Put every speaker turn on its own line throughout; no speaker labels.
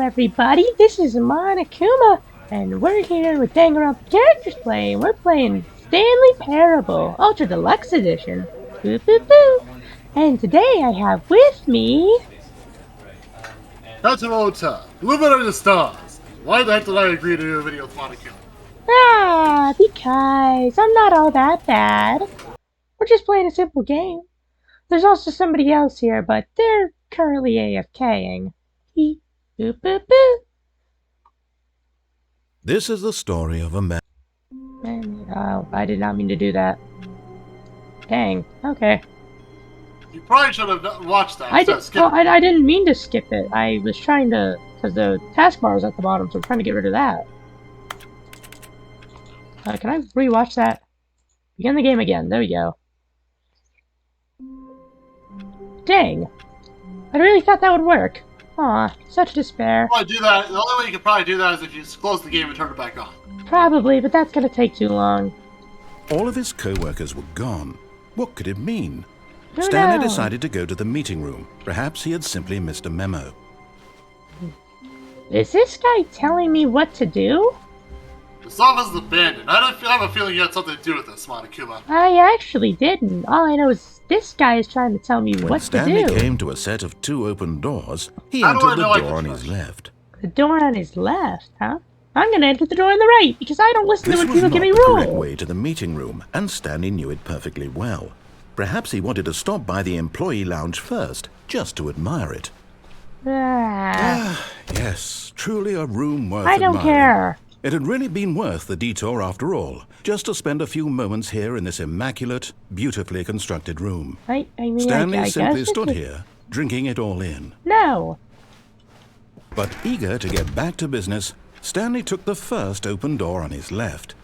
everybody, this is Monokuma, and we're here with Danganronpa Characters Playing. We're playing Stanley Parable, Ultra Deluxe Edition. Boo boo boo. And today I have with me...
Tatsumota, Lumen of the Stars. Why the heck did I agree to do a video with Monokuma?
Because I'm not all that bad. We're just playing a simple game. There's also somebody else here, but they're currently AFKing. Boop, boop, boop.
This is the story of a man.
Oh, I did not mean to do that. Dang. Okay.
You probably should have watched that.
I didn't mean to skip it. I was trying to, because the taskbar was at the bottom, so I'm trying to get rid of that. Can I rewatch that? Begin the game again. There we go. Dang. I really thought that would work. Aw, such despair.
Do that. The only way you could probably do that is if you just close the game and turn it back on.
Probably, but that's gonna take too long.
All of his co-workers were gone. What could it mean?
Who
Stanley
knows?
decided to go to the meeting room. Perhaps he had simply missed a memo.
Is this guy telling me what to do?
This office is abandoned. I have a feeling you had something to do with this, Monokuma.
I actually didn't. All I know is this guy is trying to tell me
When
what
Stanley
to do.
came to a set of two open doors, he
How do
entered
I
the
know I
door
can
on his
trust?
left.
The door on his left, huh? I'm gonna enter the door on the right, because I don't listen
This
to when
was
people
not
give me
the correct
rules.
way to the meeting room, and Stanley knew it perfectly well. Perhaps he wanted to stop by the employee lounge first, just to admire it. Yes, truly a room worth
I don't
admiring.
care.
It had really been worth the detour after all, just to spend a few moments here in this immaculate, beautifully constructed room.
I mean,
Stanley
I
simply
guess
stood
it's-
here, drinking it all in.
No.
But eager to get back to business, Stanley took the first open door on his left.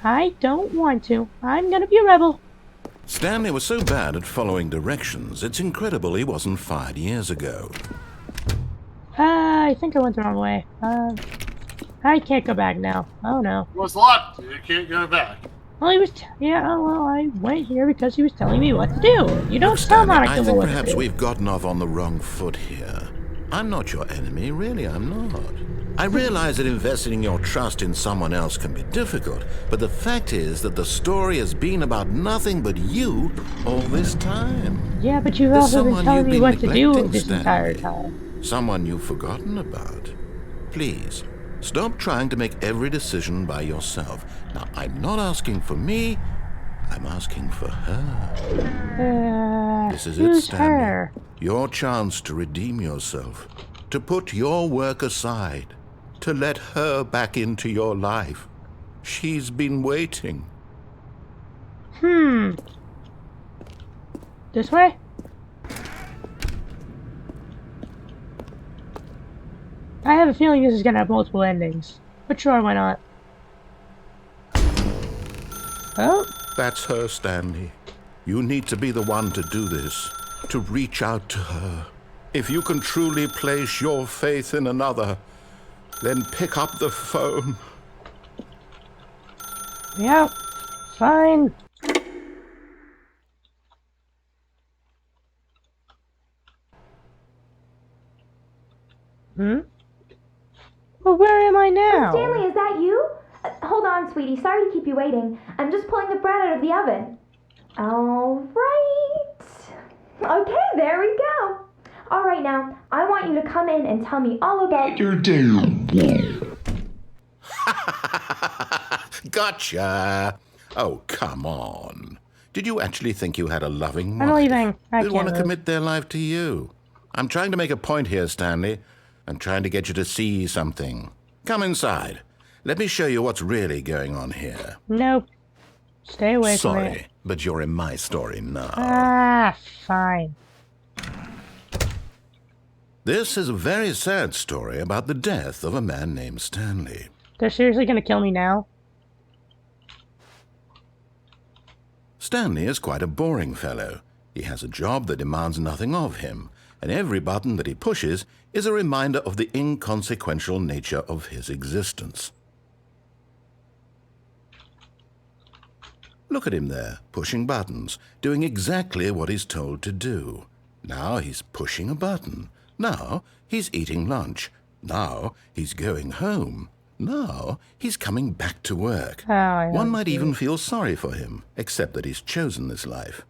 I don't want to. I'm gonna be a rebel.
Stanley was so bad at following directions, it's incredible he wasn't fired years ago.
I think I went the wrong way. I can't go back now. Oh no.
It was locked. You can't go back.
Well, he was. Well, I went here because he was telling me what to do. You don't tell
Stanley, I
Monokuma
think
what to
perhaps
do.
we've gotten off on the wrong foot here. I'm not your enemy, really, I'm not. I realize that investing your trust in someone else can be difficult, but the fact is that the story has been about nothing but you all this time.
Yeah, but you've
There's
also been
someone
telling
you've
me
been
what to do
neglecting,
this entire
Stanley.
time.
Someone you've forgotten about. Please, stop trying to make every decision by yourself. Now, I'm not asking for me, I'm asking for her. This is it,
Who's
Stanley.
her?
Your chance to redeem yourself, to put your work aside, to let her back into your life. She's been waiting.
This way? I have a feeling this is gonna have multiple endings. But sure, why not? Oh,
That's her, Stanley. You need to be the one to do this, to reach out to her. If you can truly place your faith in another, then pick up the phone.
yeah. Fine. Well, where am I now?
Stanley, is that you? Hold on, sweetie. Sorry to keep you waiting. I'm just pulling the bread out of the oven. All right. Okay, there we go. All right, now, I want you to come in and tell me all about your
Gotcha! Oh, come on. Did you actually think you had a loving wife?
I'm leaving. I
They'd want
can't
to
move.
commit their life to you. I'm trying to make a point here, Stanley. I'm trying to get you to see something. Come inside. Let me show you what's really going on here.
Nope. Stay away from me.
Sorry, but you're in my story now.
Fine.
This is a very sad story about the death of a man named Stanley.
They're seriously gonna kill me now?
Stanley is quite a boring fellow. He has a job that demands nothing of him, and every button that he pushes is a reminder of the inconsequential nature of his existence. Look at him there, pushing buttons, doing exactly what he's told to do. Now he's pushing a button. Now he's eating lunch. Now he's going home. Now he's coming back to work.
Oh, I know
One
the
might
truth.
even feel sorry for him, except that he's chosen this life.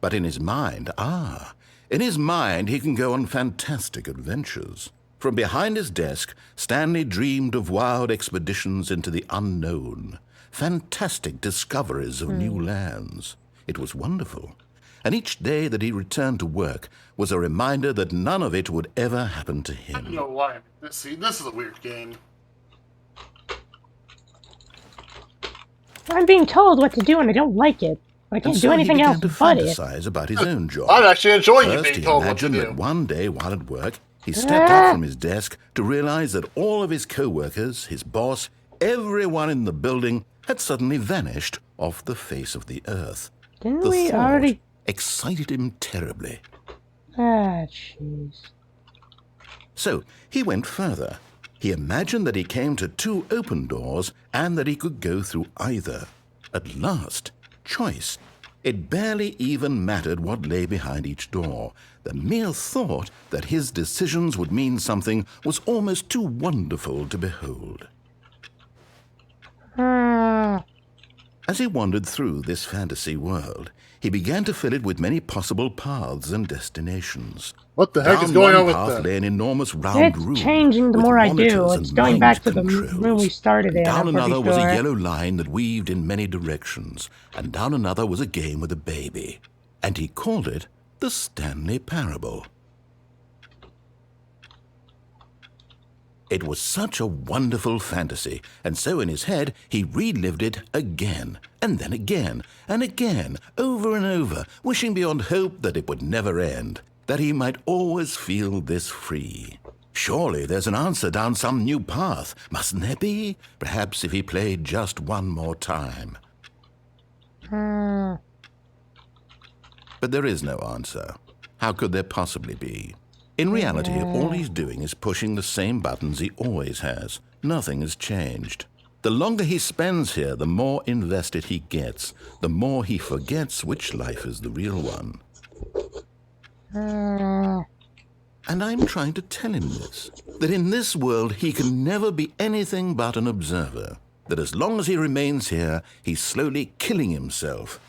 But in his mind, he can go on fantastic adventures. From behind his desk, Stanley dreamed of wild expeditions into the unknown, fantastic discoveries of new lands. It was wonderful. And each day that he returned to work was a reminder that none of it would ever happen to
I don't
him.
know why. See, this is a weird game.
I'm being told what to do and I don't like it. But I can't
And
do
so
anything
he began
else
to
but it.
fantasize about his own job.
I'm actually enjoying you
First,
being
he
told what to
imagined
do.
that one day while at work, he stepped up from his desk to realize that all of his co-workers, his boss, everyone in the building had suddenly vanished off the face of the earth.
Didn't
The
we
thought
already...
excited him terribly.
Ah, jeez.
So he went further. He imagined that he came to 2 open doors and that he could go through either. At last, choice. It barely even mattered what lay behind each door. The mere thought that his decisions would mean something was almost too wonderful to behold. As he wandered through this fantasy world, he began to fill it with many possible paths and destinations.
What the heck is
Down
going
one
on with
path
that?
lay an enormous round room.
It's changing the
with
more I
monitors
do.
and
It's going
mind
back to the
controls.
room we started in.
Down
I'm pretty
another was a
sure.
yellow line that weaved in many directions, and down another was a game with a baby. And he called it the Stanley Parable. It was such a wonderful fantasy, and so in his head he relived it again, and then again, and again, over and over, wishing beyond hope that it would never end, that he might always feel this free. Surely there's an answer down some new path, mustn't there be? Perhaps if he played just one more time. But there is no answer. How could there possibly be? In reality, all he's doing is pushing the same buttons he always has. Nothing has changed. The longer he spends here, the more invested he gets, the more he forgets which life is the real one. And I'm trying to tell him this, that in this world he can never be anything but an observer, that as long as he remains here, he's slowly killing himself.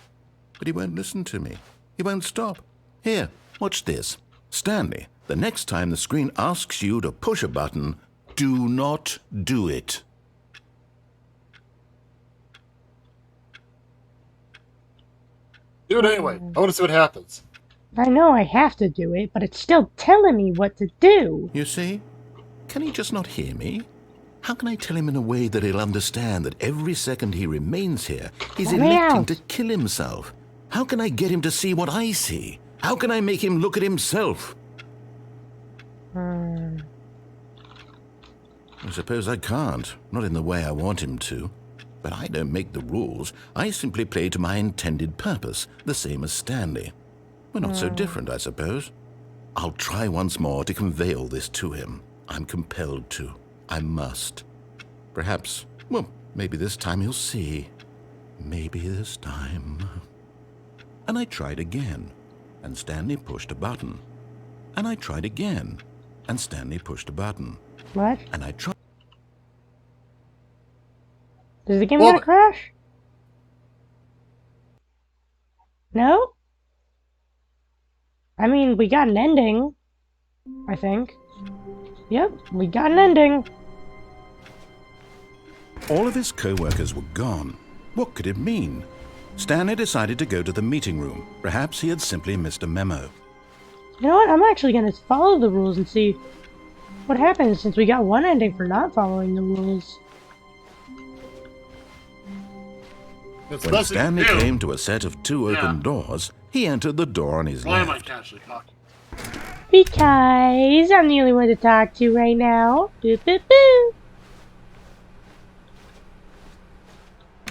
But he won't listen to me. He won't stop. Here, watch this. Stanley, the next time the screen asks you to push a button, do not do it.
Do it anyway. I want to see what happens.
I know I have to do it, but it's still telling me what to do.
You see? Can he just not hear me? How can I tell him in a way that he'll understand that every second he remains here, he's
Let me
electing
out.
to kill himself? How can I get him to see what I see? How can I make him look at himself? I suppose I can't, not in the way I want him to. But I don't make the rules. I simply play to my intended purpose, the same as Stanley. We're not so different, I suppose. I'll try once more to convey all this to him. I'm compelled to. I must. Perhaps, well, maybe this time he'll see. Maybe this time. And I tried again, and Stanley pushed a button. And I tried again, and Stanley pushed a button.
What?
And I tried.
Is the game
Well,
gonna crash? No? I mean, we got an ending. I think. Yep, we got an ending.
All of his co-workers were gone. What could it mean? Stanley decided to go to the meeting room. Perhaps he had simply missed a memo.
You know what? I'm actually gonna follow the rules and see what happens since we got one ending for not following the rules.
It's
When
best
Stanley
you do.
came to a set of 2 open doors, he entered the door on his
Why am I
left.
casually talking?
Because I'm the only one to talk to right now. Boo boo boo.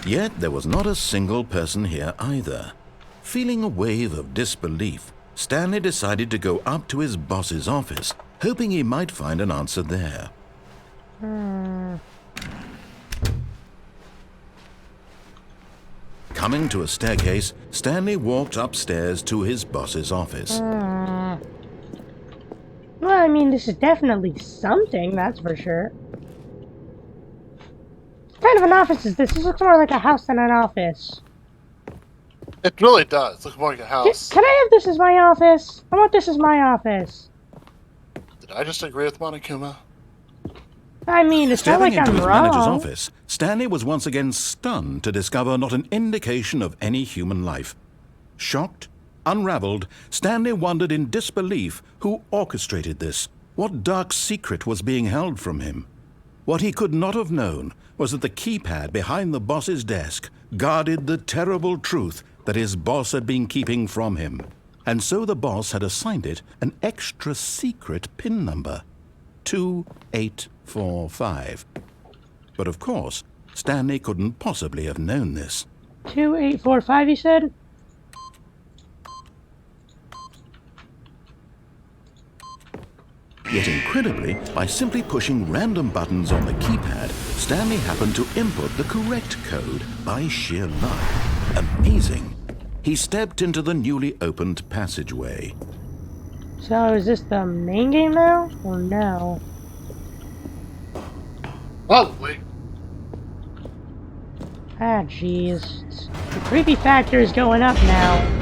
Yet there was not a single person here either. Feeling a wave of disbelief, Stanley decided to go up to his boss's office, hoping he might find an answer there. Coming to a staircase, Stanley walked upstairs to his boss's office.
Well, I mean, this is definitely something, that's for sure. What kind of an office is this? This looks more like a house than an office.
It really does. Look more like a house.
Can I have this as my office? I want this as my office.
Did I just agree with Monokuma?
I mean, it's not
Stepping
like
into
I'm
his manager's
wrong.
office, Stanley was once again stunned to discover not an indication of any human life. Shocked, unraveled, Stanley wondered in disbelief who orchestrated this. What dark secret was being held from him? What he could not have known was that the keypad behind the boss's desk guarded the terrible truth that his boss had been keeping from him. And so the boss had assigned it an extra secret PIN number, 2845. But of course, Stanley couldn't possibly have known this.
2845, you said?
Yet incredibly, by simply pushing random buttons on the keypad, Stanley happened to input the correct code by sheer luck. Amazing. He stepped into the newly opened passageway.
So, is this the main game now? Or no?
Probably.
Ah, jeez. The creepy factor is going up now.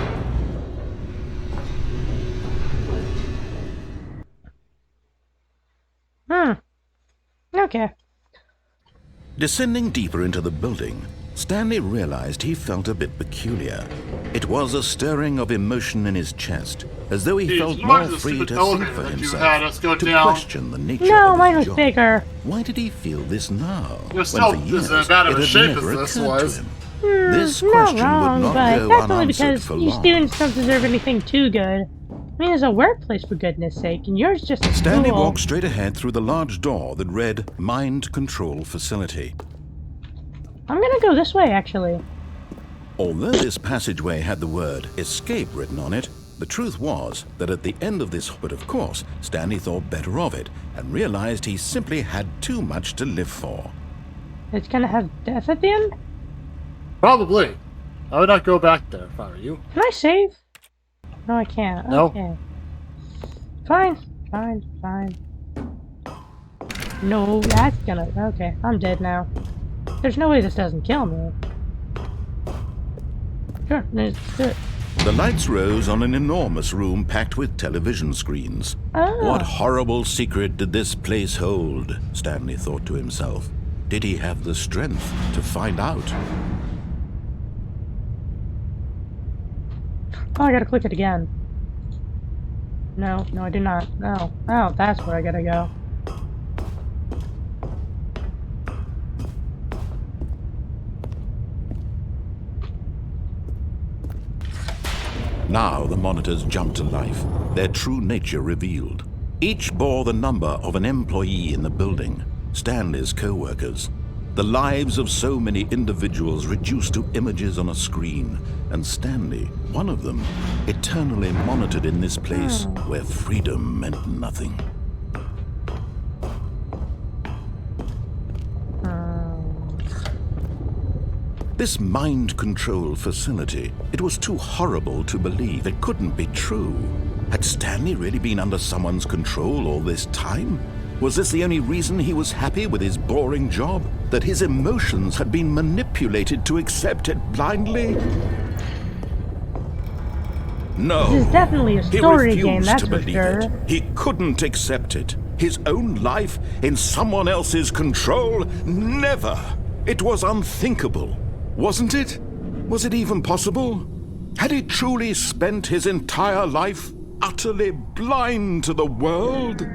Okay.
Descending deeper into the building, Stanley realized he felt a bit peculiar. It was a stirring of emotion in his chest, as though he
Jeez,
felt
you
more
wanted the
free
stupid
to think
elevator
for
that you
himself,
had us go
to
down.
question the nature
No,
of
mine
his
was
job.
bigger.
Why did he feel this now?
You're
when
still
for years
as bad of a
it had
shape
never
as this
occurred
was.
to him? This
Not
question
wrong,
would not
but
go
that's only
unanswered
because
for
you
long.
students don't deserve anything too good. I mean, it's a workplace for goodness sake, and yours just a
Stanley
school.
walked straight ahead through the large door that read Mind Control Facility.
I'm gonna go this way, actually.
Although this passageway had the word escape written on it, the truth was that at the end of this, but of course, Stanley thought better of it and realized he simply had too much to live for.
It's gonna have death at the end?
Probably. I would not go back there if I were you.
Can I save? No, I can't.
No.
Okay. Fine. No, that's gonna... Okay, I'm dead now. There's no way this doesn't kill me. Sure, let's do it.
The lights rose on an enormous room packed with television screens.
Oh.
What horrible secret did this place hold? Stanley thought to himself. Did he have the strength to find out?
Oh, I gotta click it again. No, I do not. No. Oh, that's where I gotta go.
Now the monitors jumped to life, their true nature revealed. Each bore the number of an employee in the building, Stanley's co-workers. The lives of so many individuals reduced to images on a screen, and Stanley, one of them, eternally monitored in this place where freedom meant nothing. This mind control facility, it was too horrible to believe. It couldn't be true. Had Stanley really been under someone's control all this time? Was this the only reason he was happy with his boring job? That his emotions had been manipulated to accept it blindly? No.
This is definitely a
He
story game,
refused
that's
to
for
believe
sure.
it. He couldn't accept it. His own life in someone else's control? Never. It was unthinkable. Wasn't it? Was it even possible? Had he truly spent his entire life utterly blind to the world?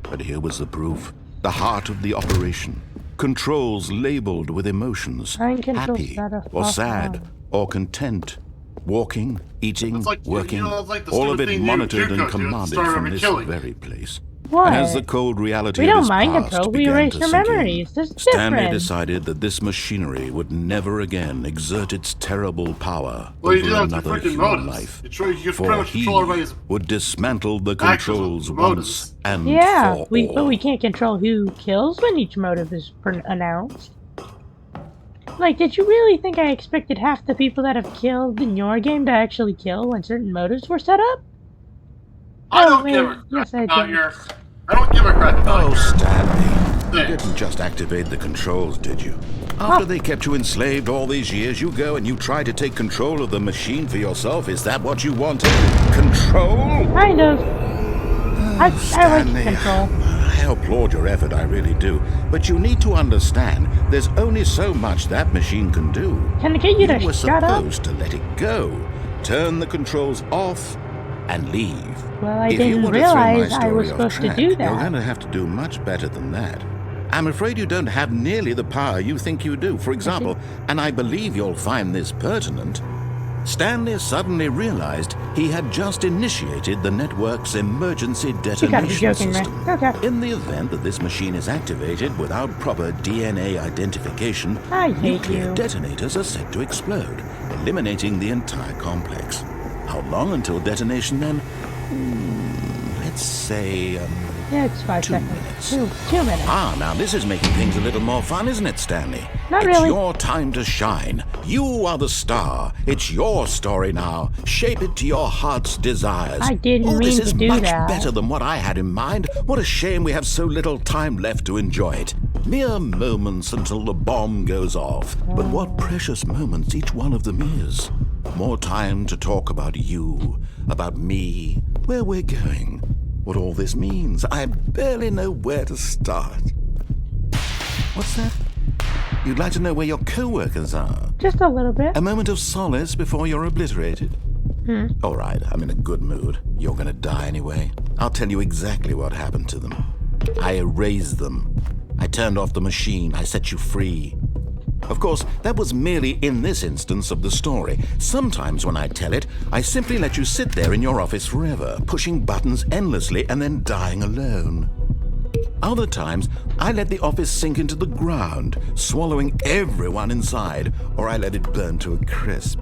But here was the proof. The heart of the operation. Controls labeled with emotions.
Mind control
Happy,
setup
or
off
sad,
on.
or content. Walking, eating,
It's like,
working,
you know, it's like the
all of
stupid
it
thing
monitored
you
and
could do at the
commanded
start of
from
a
this
killing.
very place.
What?
And as the cold reality
We
of
don't
his
mind
past
control, we
began
erase
to
your
sink in,
memories. This is
Stanley
different.
decided that this machinery would never again exert its terrible power
Well, you do
over
have to
another
freaking
human
motives.
life.
You can
For
pretty much
he
control everybody's
would dismantle the
actions with
controls
motives.
once and
Yeah,
for
but
all.
we can't control who kills when each motive is announced. Like, did you really think I expected half the people that have killed in your game to actually kill when certain motives were set up?
I
Oh,
don't
wait,
give a crap
yes, I
about
do.
your. I don't give a crap about
Oh,
your.
Stanley. You
thing.
didn't just activate the controls, did you? After they kept you enslaved all these years, you go and you try to take control of the machine for yourself. Is that what you wanted? Control?
Kind of. I like
Stanley,
control.
I applaud your effort, I really do. But you need to understand, there's only so much that machine can do.
Can I get you to
were
shut up?
supposed to let it go, turn the controls off, and leave.
Well, I
If you
didn't
want to throw my
realize I
story
was
off
supposed to
track,
do
You're going
that.
to have to do much better than that. I'm afraid you don't have nearly the power you think you do. For example, and I believe you'll find this pertinent, Stanley suddenly realized he had just initiated the network's emergency
You gotta be
detonation
joking,
system.
man. Okay.
In the event that this machine is activated without proper DNA identification,
I hate
nuclear
you.
detonators are set to explode, eliminating the entire complex. How long until detonation then? Let's say,
Yeah, it's 5
2
seconds.
minutes.
2 minutes.
Ah, now this is making things a little more fun, isn't it, Stanley?
Not
It's
really.
your time to shine. You are the star. It's your story now. Shape it to your heart's desires.
I didn't
oh, this
mean
is
to do
much
that.
better than what I had in mind. What a shame we have so little time left to enjoy it. Mere moments until the bomb goes off. But what precious moments each one of them is. More time to talk about you, about me, where we're going, what all this means. I barely know where to start. What's that? You'd like to know where your co-workers are?
Just a little bit.
A moment of solace before you're obliterated? All right, I'm in a good mood. You're gonna die anyway. I'll tell you exactly what happened to them. I erased them. I turned off the machine. I set you free. Of course, that was merely in this instance of the story. Sometimes when I tell it, I simply let you sit there in your office forever, pushing buttons endlessly and then dying alone. Other times, I let the office sink into the ground, swallowing everyone inside, or I let it burn to a crisp.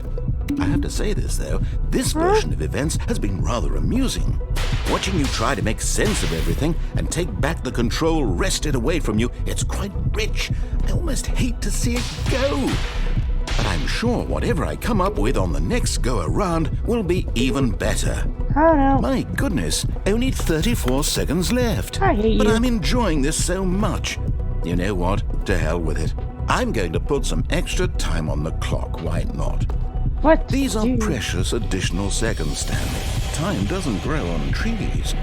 I have to say this, though, this version of events has been rather amusing. Watching you try to make sense of everything and take back the control wrested away from you, it's quite rich. I almost hate to see it go. But I'm sure whatever I come up with on the next go-around will be even better.
I don't know.
My goodness, only 34 seconds left.
I hate
But
you.
I'm enjoying this so much. You know what? To hell with it. I'm going to put some extra time on the clock. Why not?
What?
These are
do-
precious additional seconds, Stanley. Time doesn't grow on trees.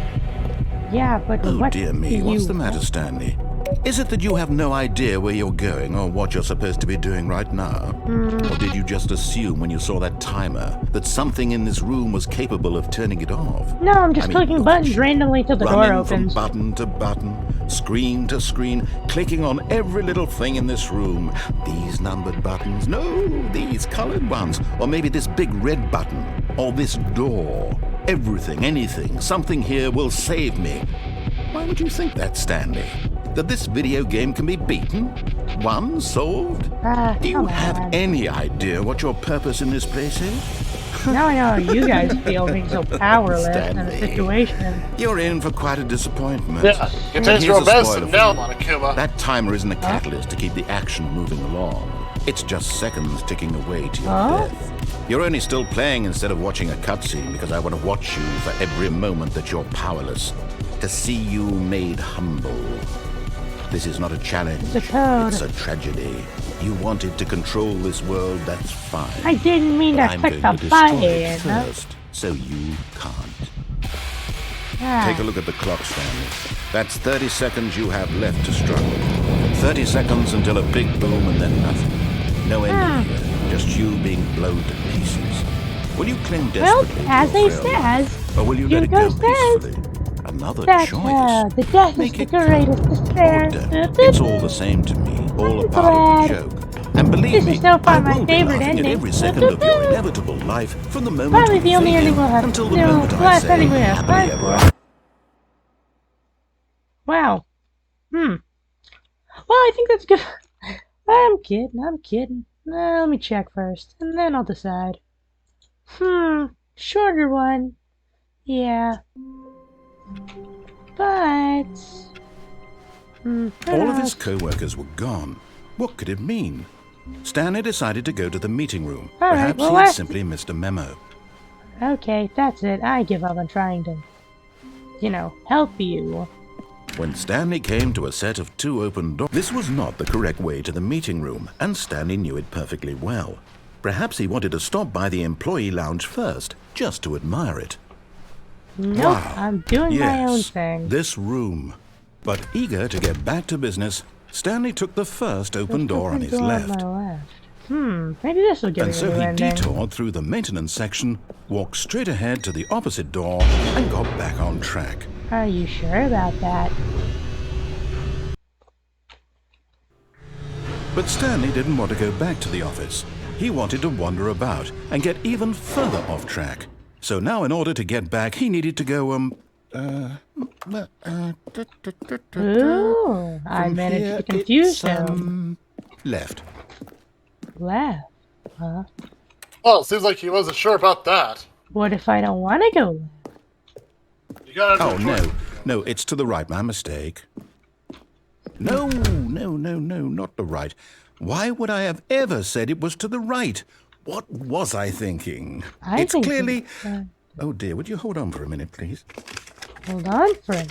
Yeah, but
Oh
what
dear me,
do
what's
you
the matter,
want?
Stanley? Is it that you have no idea where you're going or what you're supposed to be doing right now? Or did you just assume when you saw that timer that something in this room was capable of turning it off?
No, I'm just
I mean,
clicking
look
buttons
at you,
randomly till the door
running
opens.
from button to button, screen to screen, clicking on every little thing in this room. These numbered buttons, no, these colored ones. Or maybe this big red button, or this door. Everything, anything, something here will save me. Why would you think that, Stanley? That this video game can be beaten? Won? Solved? Do you
Come
have
on.
any idea what your purpose in this place is?
Now I know how you guys feel being so powerless in a
Stanley.
situation.
You're in for quite a disappointment.
Yeah, it
Here's
takes
a
your
spoiler
medicine
for
now,
you.
Monokuma.
That timer isn't a catalyst to keep the action moving along. It's just seconds ticking away to your
Huh?
death. You're only still playing instead of watching a cutscene because I want to watch you for every moment that you're powerless. To see you made humble. This is not a challenge.
It's a code.
It's a tragedy. You wanted to control this world, that's fine.
I didn't mean
But
to
I'm
click
going
the
to destroy it
button.
first, so you can't.
Ah,
Take a look at the clock, Stanley. That's 30 seconds you have left to struggle. 30 seconds until a big boom and then nothing. No ending here. Just you being blown to pieces. Will you cling
well,
desperately to
as
your
they
thrill?
says,
Or will you let it
Hugo
go
says
peacefully? Another
that
choice.
the death
Make
is the
it count.
greatest despair.
Or don't. It's all the same to me. All a
I'm
part of the
glad.
joke. And believe
This
me,
is so far
I
my
will be
favorite
laughing
ending.
at every second of your inevitable life from the moment
Probably
you
the only
fade
ending
in
we'll have.
until the
No,
moment I
last
say
ending we have
happily
time
ever
for.
after.
Wow. Well, I think that's good. I'm kidding. Let me check first, and then I'll decide. Shorter one. Yeah. But... who
All of his
knows?
co-workers were gone. What could it mean? Stanley decided to go to the meeting room.
All right,
Perhaps
well,
he had
let's-
simply missed a memo.
Okay, that's it. I give up on trying to help you.
When Stanley came to a set of 2 open doors, this was not the correct way to the meeting room, and Stanley knew it perfectly well. Perhaps he wanted to stop by the employee lounge first, just to admire it.
Nope,
Wow.
I'm doing my own
Yes,
thing.
this room. But eager to get back to business, Stanley took the first open door on his
Door
left.
On my left. Maybe this will give
And
me a
so
new
he
ending.
detoured through the maintenance section, walked straight ahead to the opposite door, and got back on track.
Are you sure about that?
But Stanley didn't want to go back to the office. He wanted to wander about and get even further off track. So now in order to get back, he needed to go,
Ooh, I
from
managed
here,
to confuse
it's,
him.
left.
Left? Huh?
Well, it seems like he wasn't sure about that.
What if I don't want to go left?
You gotta
Oh, no, it's to the right, my mistake. No, not the right. Why would I have ever said it was to the right? What was I thinking? It's
think
clearly...
it's,
Oh dear, would you hold on for a minute, please?
Hold on for a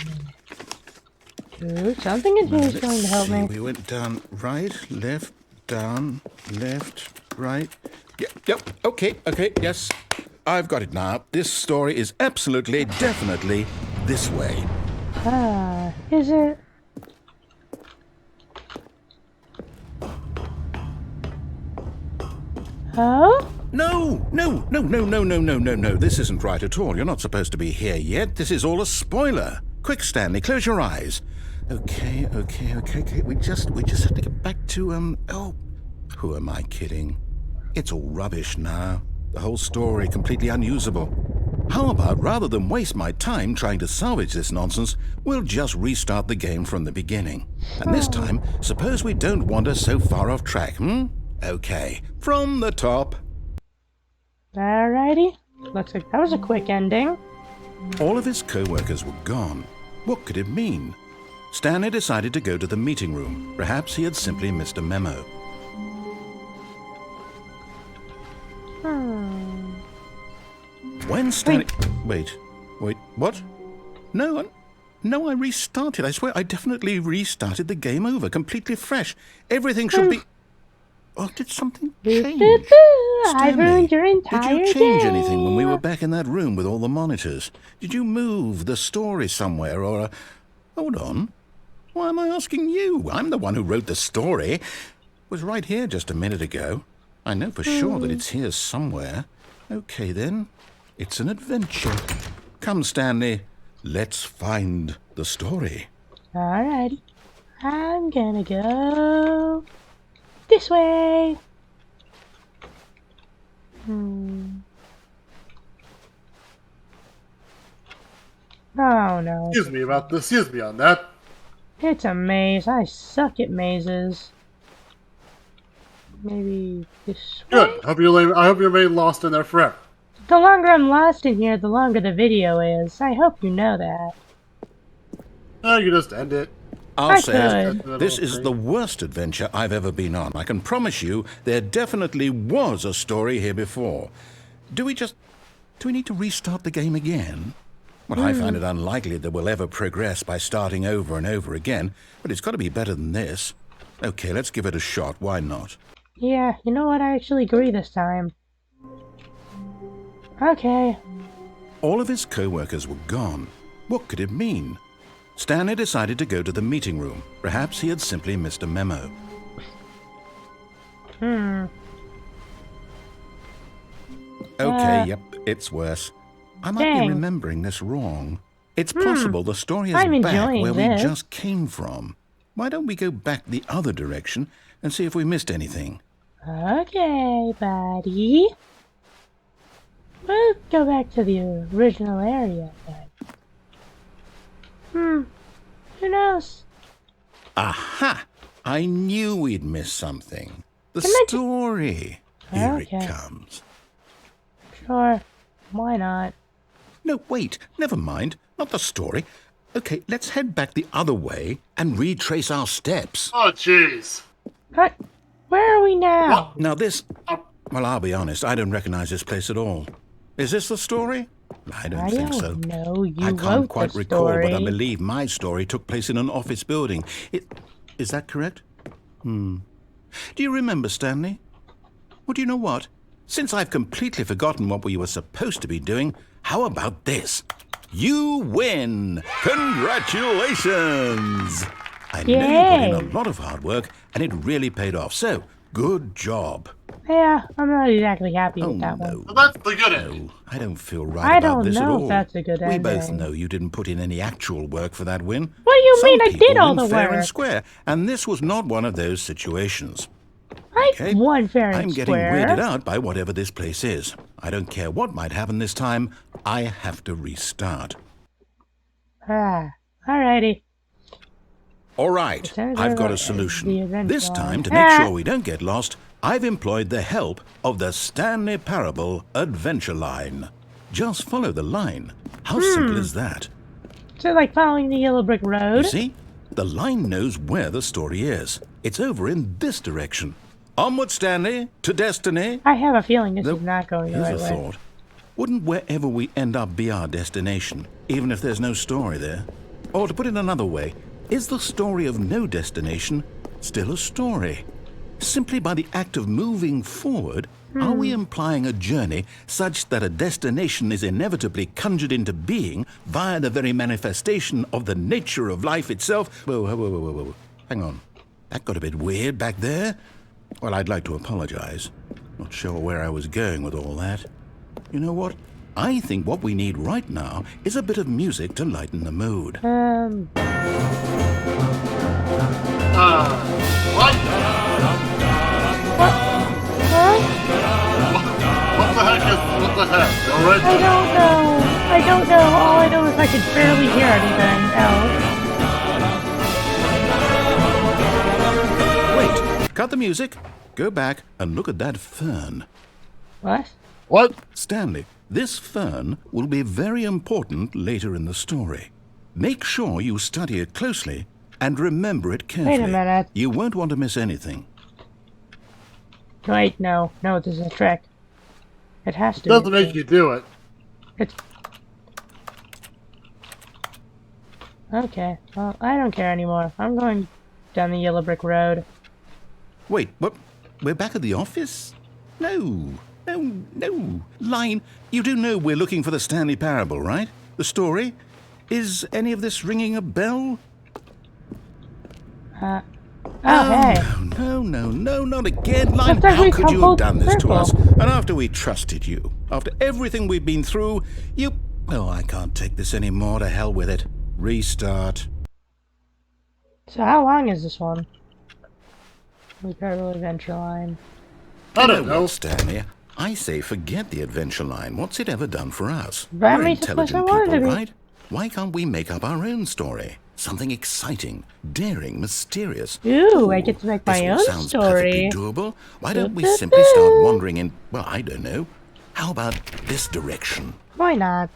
minute. Ooh, something in here is going to help me.
We went down right, left, down, left, right. Yep, okay, yes. I've got it now. This story is absolutely, definitely this way.
Is it? Oh?
No. This isn't right at all. You're not supposed to be here yet. This is all a spoiler. Quick, Stanley, close your eyes. Okay. We just have to get back to, oh, who am I kidding? It's all rubbish now. The whole story completely unusable. How about, rather than waste my time trying to salvage this nonsense, we'll just restart the game from the beginning. And this time, suppose we don't wander so far off track, Okay, from the top.
Alrighty. Looks like that was a quick ending.
All of his co-workers were gone. What could it mean? Stanley decided to go to the meeting room. Perhaps he had simply missed a memo. When Stanley... Wait, what? No, I restarted. I swear I definitely restarted the game over, completely fresh. Everything should be... Oh, did something change?
I ruined your entire
did you change
day.
anything when we were back in that room with all the monitors? Did you move the story somewhere or... Hold on. Why am I asking you? I'm the one who wrote the story. It was right here just a minute ago. I know for sure that it's here somewhere. Okay, then. It's an adventure. Come, Stanley. Let's find the story.
Alrighty. I'm gonna go this way. Oh no.
Excuse me about this. Excuse me on that.
It's a maze. I suck at mazes. Maybe this way?
Good. I hope you remain lost in there forever.
The longer I'm lost in here, the longer the video is. I hope you know that.
Oh, you just end it.
I'll say
could.
it. This is the worst adventure I've ever been on. I can promise you there definitely was a story here before. Do we need to restart the game again? Well, I find it unlikely that we'll ever progress by starting over and over again, but it's got to be better than this. Okay, let's give it a shot. Why not?
Yeah, you know what? I actually agree this time. Okay.
All of his co-workers were gone. What could it mean? Stanley decided to go to the meeting room. Perhaps he had simply missed a memo. Okay, yep, it's worse. I might
Dang.
be remembering this wrong. It's possible the story is
I'm
back
enjoying
where we
this.
just came from. Why don't we go back the other direction and see if we missed anything?
Okay, buddy. We'll go back to the original area then. Who knows?
Aha! I knew we'd miss something. The
Can I
story. Here
Okay.
it comes.
Sure. Why not?
No, wait. Never mind. Not the story. Okay, let's head back the other way and retrace our steps.
Oh, jeez.
What? Where are we now?
Now this... Well, I'll be honest. I don't recognize this place at all. Is this the story? I don't think so.
No, you
I
wrote
can't quite
the
recall, but I
story.
believe my story took place in an office building. Is that correct? Do you remember, Stanley? Well, do you know what? Since I've completely forgotten what we were supposed to be doing, how about this? You win! Congratulations! I know you put in a lot of hard work, and it really paid off. So, good job.
Yeah, I'm not exactly happy with that one.
So that's the good end.
No, I don't feel right about this at all.
I don't know if that's a good ending.
We both know you didn't put in any actual work for that win.
What do you
Some
mean I
people
did all
win
the
fair
work?
and square, and this was not one of those situations.
I won fair and
I'm getting
square.
weirded out by whatever this place is. I don't care what might happen this time. I have to restart.
Alrighty.
All right, I've got a solution. This time, to make sure we don't get lost, I've employed the help of the Stanley Parable Adventure Line. Just follow the line. How simple is that?
So like following the yellow brick road?
You see? The line knows where the story is. It's over in this direction. Onward, Stanley, to destiny.
I have a feeling this is not going the right
Here's a
way.
thought. Wouldn't wherever we end up be our destination, even if there's no story there? Or to put it another way, is the story of no destination still a story? Simply by the act of moving forward, are we implying a journey such that a destination is inevitably conjured into being via the very manifestation of the nature of life itself? Whoa. Hang on. That got a bit weird back there. Well, I'd like to apologize. Not sure where I was going with all that. You know what? I think what we need right now is a bit of music to lighten the mood.
What? What the heck? Alright.
I don't know. All I know is I can barely hear anything else.
Wait, cut the music. Go back and look at that fern.
What?
What?
Stanley, this fern will be very important later in the story. Make sure you study it closely and remember it carefully.
Wait a minute.
You won't want to miss anything.
Wait, no, this is a trick. It has to.
Doesn't make you do it.
It's... Okay, well, I don't care anymore. I'm going down the yellow brick road.
Wait, what? We're back at the office? No. Line, you do know we're looking for the Stanley Parable, right? The story? Is any of this ringing a bell?
Hey.
No, not again. Line,
That's
how could you have
full
done this to
circle.
us? And after we trusted you, after everything we've been through, you... Oh, I can't take this anymore. To hell with it. Restart.
So how long is this one? The Parable Adventure Line.
I don't know.
What, Stanley? I say forget the adventure line. What's it ever done for us?
But
We're
I'm supposed to
intelligent
want it
people,
to be.
right? Why can't we make up our own story? Something exciting, daring, mysterious.
Ooh, I get to make my
This all
own
sounds
story.
perfectly doable. Why don't we simply start wandering in, well, I don't know. How about this direction?
Why not?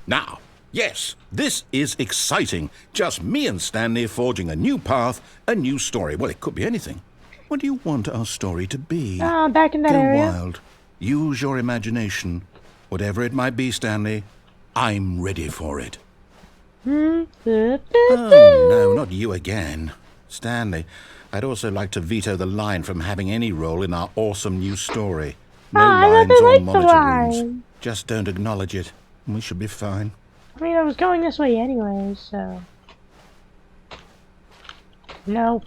Now, yes, this is exciting. Just me and Stanley forging a new path, a new story. Well, it could be anything. What do you want our story to be?
Back in that
Go
area.
wild. Use your imagination. Whatever it might be, Stanley, I'm ready for it. Oh, no, not you again. Stanley, I'd also like to veto the line from having any role in our awesome new story. No
I
lines
really
or
like the
monitor
line.
rooms. Just don't acknowledge it, and we should be fine.
I mean, I was going this way anyway, so... No.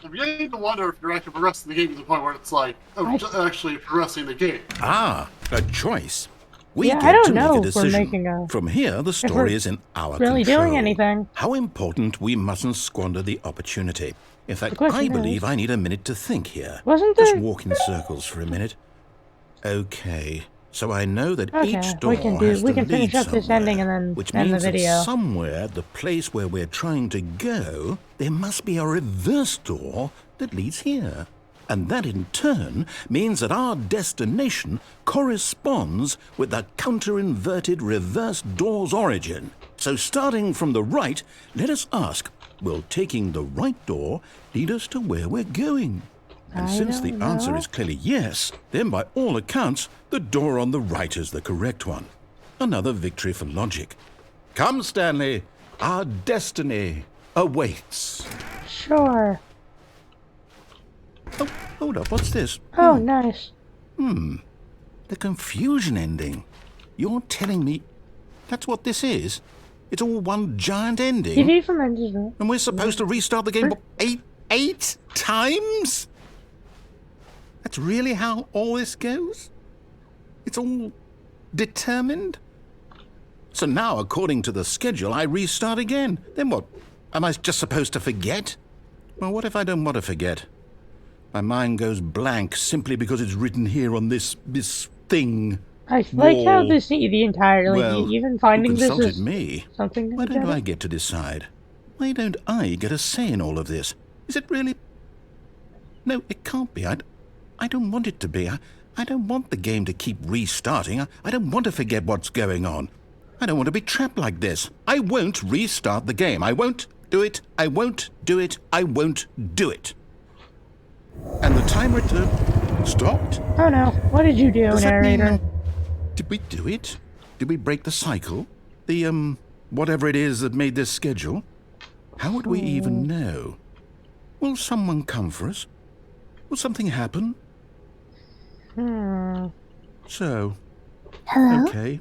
I'm beginning to wonder if you're actually progressing the game to the point where it's like, actually progressing the game.
Ah, a choice. We
Yeah,
get
I don't
to
know
make a
if we're
decision.
making a-
From here, the story is in our
really
control.
doing anything.
How important we mustn't squander the opportunity. In fact,
question
I
is-
believe I need a minute to think here.
Wasn't
Just
there-
walk in circles for a minute. Okay, so I know that
Okay,
each door
we can
has to
finish
lead
up this
somewhere,
ending and then
which
end the
means that
video.
somewhere, the place where we're trying to go, there must be a reverse door that leads here. And that in turn means that our destination corresponds with the counter-inverted reverse door's origin. So starting from the right, let us ask, will taking the right door lead us to where we're going?
And
I
since the
don't
answer
know.
is clearly yes, then by all accounts, the door on the right is the correct one. Another victory for logic. Come, Stanley, our destiny awaits.
Sure.
Oh, hold up, what's this?
Oh, nice.
The confusion ending. You're telling me that's what this is? It's all one giant ending?
TV from Enders, right?
And we're supposed to restart the game eight times? That's really how all this goes? It's all determined? So now, according to the schedule, I restart again. Then what? Am I just supposed to forget? Well, what if I don't want to forget? My mind goes blank simply because it's written here on this thing.
I like how
Wall.
the entire, like,
Well,
even finding
who
this
consulted
is
me?
something
Why
to
don't
get
I
it.
get to decide? Why don't I get a say in all of this? Is it really? No, it can't be. I don't want it to be. I don't want the game to keep restarting. I don't want to forget what's going on. I don't want to be trapped like this. I won't restart the game. I won't do it. I won't do it. I won't do it. And the timer stopped.
Oh no, what did you do,
Does that mean,
narrator?
did we do it? Did we break the cycle? The, whatever it is that made this schedule? How would we even know? Will someone come for us? Will something happen? So,
Hello?
okay.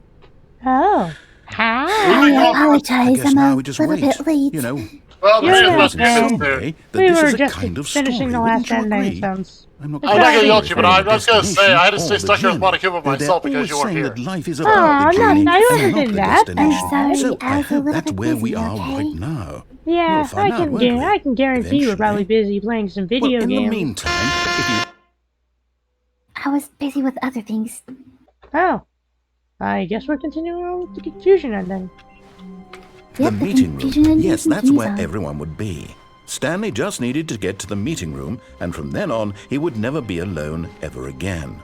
Oh. Hi.
I apologize,
guess
I'm
now
a
we just
little
wait.
bit late.
You know,
Well, the
Yeah,
man
yeah,
must be
yeah.
sitting there.
okay, that
We
this
were
is a
just
kind of
finishing
story.
the
Wouldn't
last
you
ending,
agree?
sounds.
I'm not
I'm
I'm not gonna
saying
yell at you, but
it's
I was gonna say I had to
all
stay
the
stuck here with
journey.
Monokuma
They're
myself because
always
you weren't
saying
here.
that life is
Oh,
about the journey
I wasn't
and not
in
the
that.
destination.
I'm sorry,
So
I
I
was a
hope
little
that's
bit
where
busy,
we are
okay?
right now.
Yeah,
We'll find out, won't we?
I can guarantee you were probably
Eventually.
busy playing some
Well,
video
in the
games.
meantime, if you...
I was busy with other things.
Oh. I guess we're continuing on with the confusion ending.
The
Yep,
meeting
confusion
room.
ending
Yes, that's
continues
where
on.
everyone would be. Stanley just needed to get to the meeting room, and from then on, he would never be alone ever again.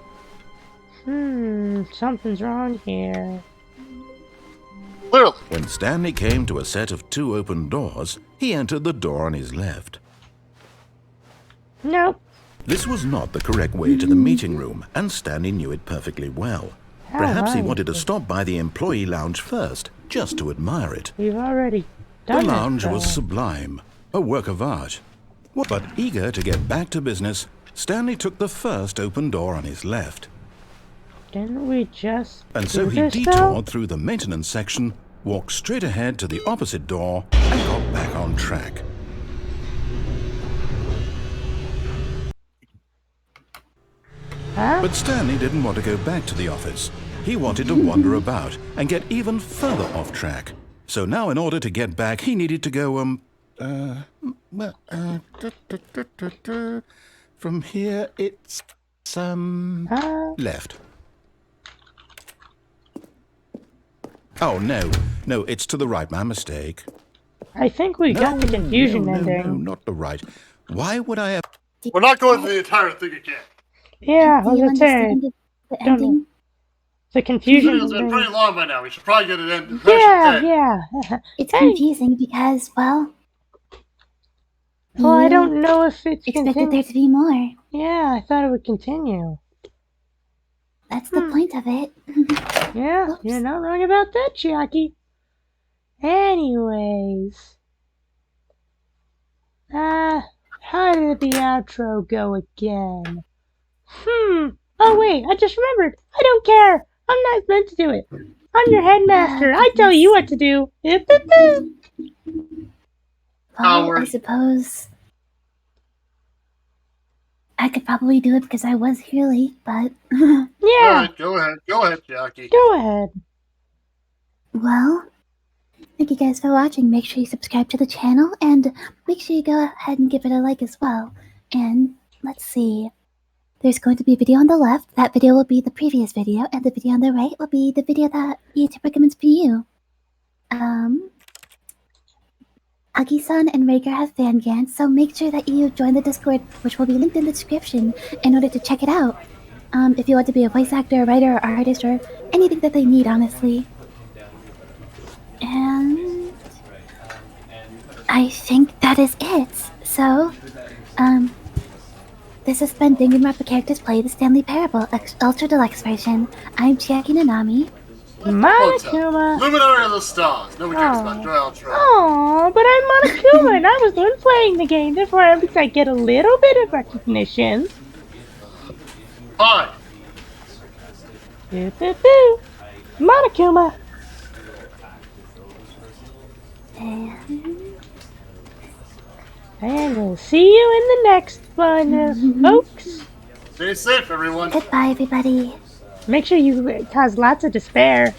Something's wrong here.
Clearly.
When Stanley came to a set of 2 open doors, he entered the door on his left.
Nope.
This was not the correct way to the meeting room, and Stanley knew it perfectly well. Perhaps he
right.
wanted to stop by the employee lounge first, just to admire it.
We've already
The
done
lounge
it,
was
though.
sublime, a work of art. But eager to get back to business, Stanley took the first open door on his left.
Didn't we just
And so
do
he
this,
detoured through the maintenance section, walked straight ahead to the opposite door, and got back on track.
Huh?
But Stanley didn't want to go back to the office. He wanted to wander about and get even further off track. So now in order to get back, he needed to go, from here it's, left. Oh, no, it's to the right, my mistake.
I think we got the confusion
no,
ending.
not the right. Why would I have...
We're not going through the entire thing again.
Yeah,
Do
I was
you
gonna say,
understand the
don't know.
ending?
the
This
confusion
video's been pretty
ending.
long by now. We should probably get it ended.
Yeah.
It's
Hey.
confusing because, well,
Well, I
you
don't know if it's
expected there
continue.
to be more.
Yeah, I thought it would continue.
That's the point of it.
Yeah,
Oops.
you're not wrong about that, Chiaki. Anyways. How did the outro go again? Oh wait, I just remembered. I don't care. I'm not meant to do it. I'm your headmaster. I tell you what to do.
Well, I
Howard.
suppose I could probably do it because I was here late, but
All
Yeah,
right, go ahead, Jackie.
go ahead.
well, thank you guys for watching. Make sure you subscribe to the channel and make sure you go ahead and give it a like as well. And let's see. There's going to be a video on the left. That video will be the previous video, and the video on the right will be the video that YouTube recommends for you. Agi-san and Rager have Fangans, so make sure that you join the Discord, which will be linked in the description, in order to check it out. If you want to be a voice actor, writer, or artist, or anything that they need, honestly. And I think that is it. So, This has been Danganronpa Characters Play the Stanley Parable Ultra Deluxe version. I'm Chiaki Nanami.
Monokuma.
Luminary of the Stars. Nobody cares about Joel Troll.
Aw, but I'm Monokuma and I was the one playing the game, therefore I get a little bit of recognition.
Hi.
Boo boo boo. Monokuma. And we'll see you in the next one, folks.
Stay safe, everyone.
Goodbye, everybody.
Make sure you cause lots of despair.